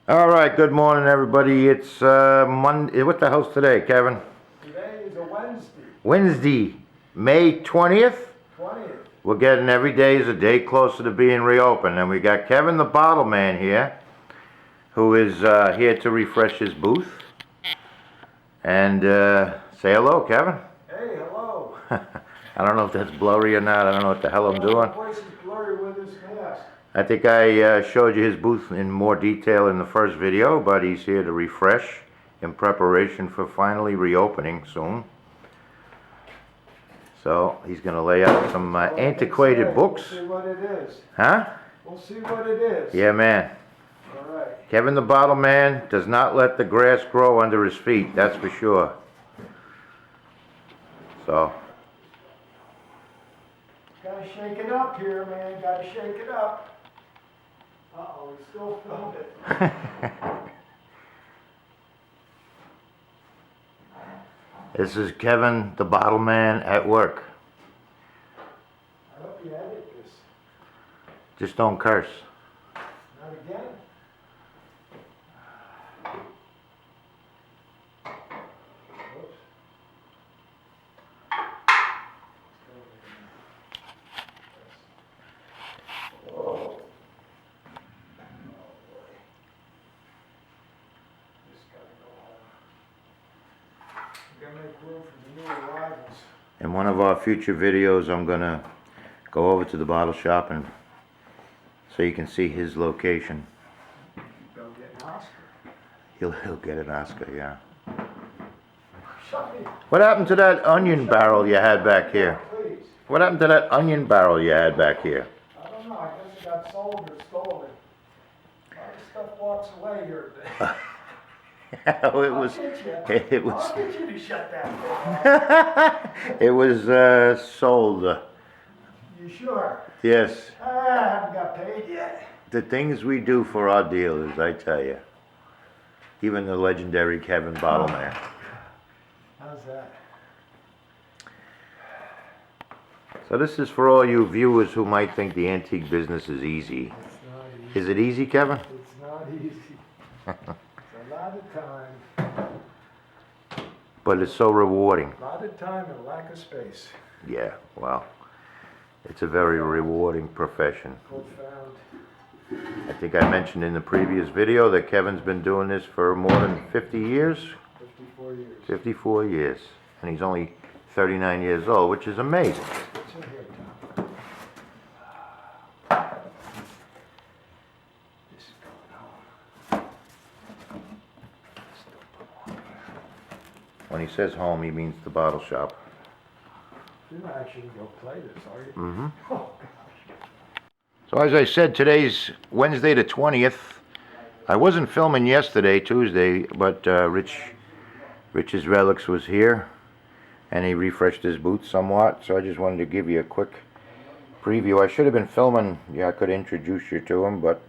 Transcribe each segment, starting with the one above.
All right, good morning, everybody. It's Monday. What the hell's today, Kevin? Today is a Wednesday. Wednesday, May 20th. 20th. We're getting every day is a day closer to being reopened. And we got Kevin the Bottle Man here, who is here to refresh his booth. And say hello, Kevin. Hey, hello. I don't know if that's blurry or not. I don't know what the hell I'm doing. My voice is blurry with this mask. I think I showed you his booth in more detail in the first video, but he's here to refresh in preparation for finally reopening soon. So he's going to lay out some antiquated books. We'll see what it is. Huh? We'll see what it is. Yeah, man. All right. Kevin the Bottle Man does not let the grass grow under his feet, that's for sure. So. Gotta shake it up here, man. Gotta shake it up. Uh-oh, we still filmed it. This is Kevin the Bottle Man at work. I hope you edit this. Just don't curse. Not again? Whoops. Gotta make room for the new arrivals. In one of our future videos, I'm gonna go over to the bottle shop and so you can see his location. Go get an Oscar. He'll get an Oscar, yeah. Shut me. What happened to that onion barrel you had back here? Please. What happened to that onion barrel you had back here? I don't know. I guess it got sold or stolen. A lot of stuff walks away here. Oh, it was. It was. I'll get you to shut that thing off. It was sold. You sure? Yes. I haven't got paid yet. The things we do for our dealers, I tell you. Even the legendary Kevin Bottle Man. How's that? So this is for all you viewers who might think the antique business is easy. It's not easy. Is it easy, Kevin? It's not easy. It's a lot of time. But it's so rewarding. A lot of time and lack of space. Yeah, well, it's a very rewarding profession. Profound. I think I mentioned in the previous video that Kevin's been doing this for more than 50 years. 54 years. 54 years. And he's only 39 years old, which is amazing. What's in here, Tom? This is going home. Still put on there. When he says home, he means the bottle shop. You're not actually going to go play this, are you? Mm-hmm. Oh, So as I said, today's Wednesday the 20th. I wasn't filming yesterday, Tuesday, but Rich's Relics was here, and he refreshed his booth somewhat, so I just wanted to give you a quick preview. I should have been filming, yeah, I could introduce you to him, but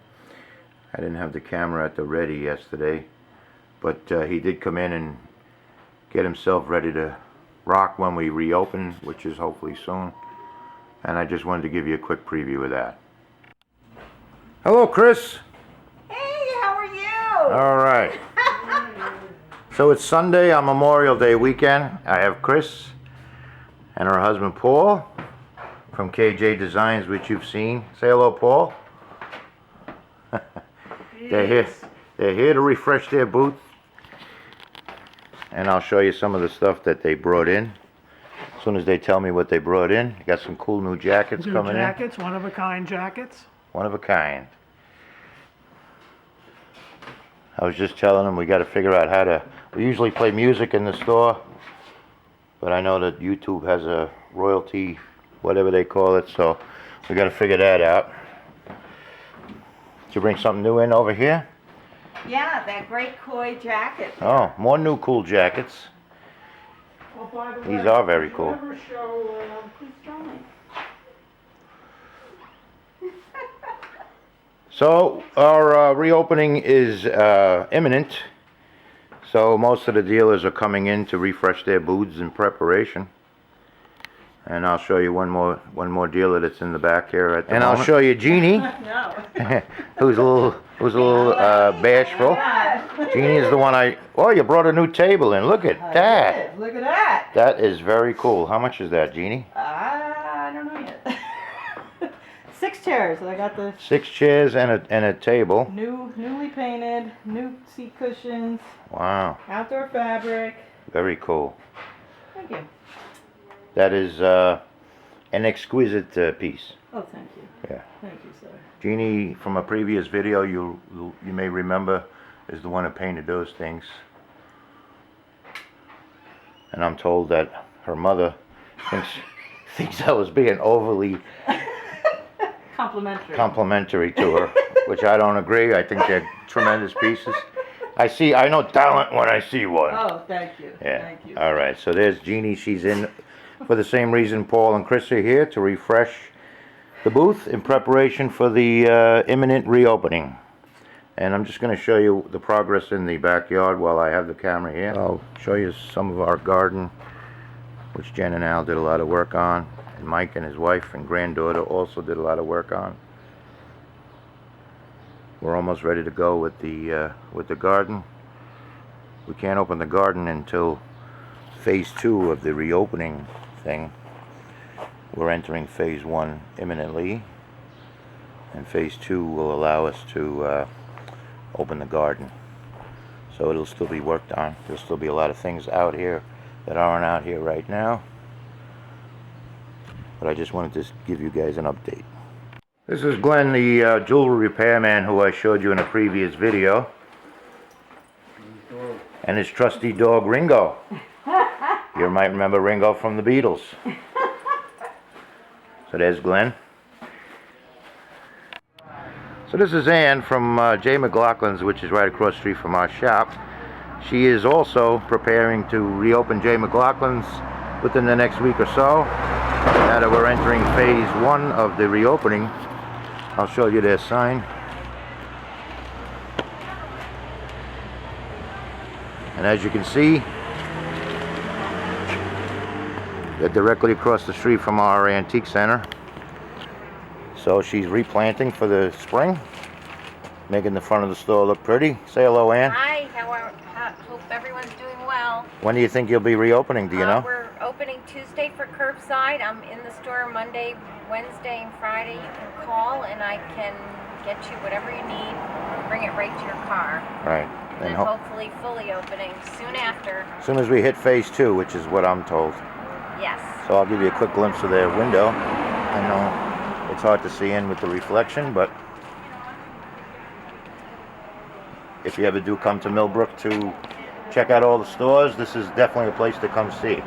I didn't have the camera at the ready yesterday. But he did come in and get himself ready to rock when we reopen, which is hopefully soon. And I just wanted to give you a quick preview of that. Hello, Chris. Hey, how are you? All right. So it's Sunday on Memorial Day weekend. I have Chris and her husband Paul from KJ Designs, which you've seen. Say hello, Paul. They're here to refresh their booth, and I'll show you some of the stuff that they brought in. As soon as they tell me what they brought in, got some cool new jackets coming Jackets, one-of-a-kind jackets. in. One of a kind. I was just telling them we got to figure out how to. We usually play music in the store, but I know that YouTube has a royalty, whatever they call it, so we got to figure that out. Did you bring something new in over here? Yeah, that great koi jacket. Oh, more new cool jackets. oh, by the These way, are very did you cool. ever show, Please show me. So our reopening is imminent. So most of the dealers are coming in to refresh their booths in preparation. And I'll show you one more dealer that's in the back here at the moment. I'll show you Jeannie, No. who's a little bashful. Jeannie is the one oh, you brought a new table in. Look at that. Look at that. That is very cool. How much is that, Jeannie? I don't know yet. 6 chairs. I got the 6 chairs and a table. newly painted, new seat cushions, Wow. outdoor fabric. Very cool. Thank you. That is an exquisite piece. Oh, thank you. Yeah. Thank you, sir. Jeannie, from a previous video, you may remember, is the one who painted those things. And I'm told that her mother thinks I was being overly complimentary to her, which I don't agree. I think they're tremendous pieces. I know talent when I see one. Oh, thank you. Yeah. Thank you. All right. So there's Jeannie. She's in for the same reason Paul and Chris are here, to refresh the booth in preparation for the imminent reopening. And I'm just going to show you the progress in the backyard while I have the camera here. I'll show you some of our garden, which Jen and Al did a lot of work on, and Mike and his wife and granddaughter also did a lot of work on. We're almost ready to go with the garden. We can't open the garden until phase 2 of the reopening thing. We're entering phase 1 imminently, and phase 2 will allow us to open the garden. So it'll still be worked on. There'll still be a lot of things out here that aren't out here right now. But I just wanted to give you guys an update. This is Glenn, the jewelry repairman who I showed you in a previous video. And his trusty dog Ringo. You might remember Ringo from the Beatles. So there's Glenn. So this is Ann from J. McLaughlin's, which is right across the street from our shop. She is also preparing to reopen J. McLaughlin's within the next week or so. Now that we're entering phase 1 of the reopening, I'll show you their sign. And as you can see, they're directly across the street from our antique center. So she's replanting for the spring, making the front of the store look pretty. Say hello, Ann. Hi, hope everyone's doing well. When do you think you'll be reopening, do you know? We're opening Tuesday for curbside. I'm in the store Monday, Wednesday, and Friday. You can call and I can get you whatever you need, bring it right to your car. Right. And then hopefully fully opening soon after. As soon as we hit phase 2, which is what I'm told. Yes. So I'll give you a quick glimpse of their window. I know it's hard to see in with the reflection, but if you ever do come to Millbrook to check out all the stores, this is definitely a place to come see.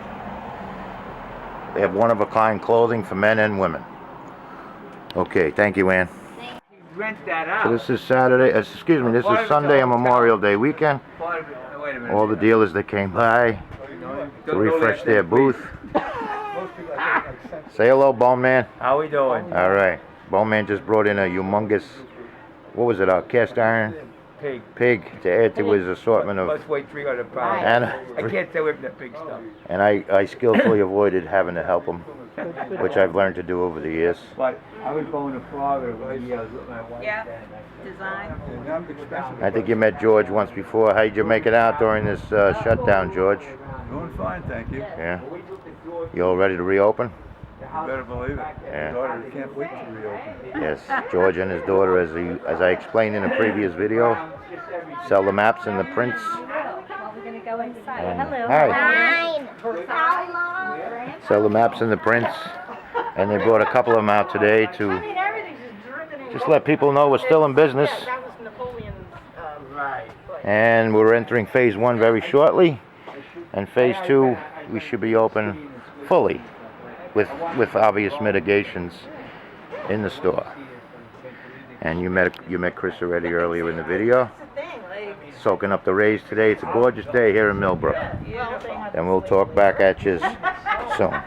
They have one-of-a-kind clothing for men and women. Okay, thank you, Ann. Rent that out. So this is Saturday, excuse me, this is Sunday and Memorial Day weekend. Wait a minute. All the dealers that came by to refresh their booth. Say hello, Bone Man. How we doing? All right. Bone Man just brought in a humongous, what was it, a cast iron pig to add to his assortment of. Must weigh 300 pounds. And, I can't stay away from that big stuff. and I skillfully avoided having to help him, which I've learned to do over the years. But I was going to Florida for years with my wife. Yeah. then. Design. I think you met George once before. How'd you make it out during this shutdown, George? Doing fine, thank you. Yeah. You all ready to reopen? You better believe it. Yeah. Daughter can't wait to reopen. Yes. George and his daughter, as I explained in a previous video, sell the maps and the prints. We're going to go inside. And- Hi. Sell the maps and the prints. And they brought a couple of them out today to just let people know we're still in business. And we're entering phase 1 very shortly. And phase 2, we should be open fully with obvious mitigations in the store. And you met Chris already earlier in the video. Soaking up the rays today. It's a gorgeous day here in Millbrook. And we'll talk back at you soon.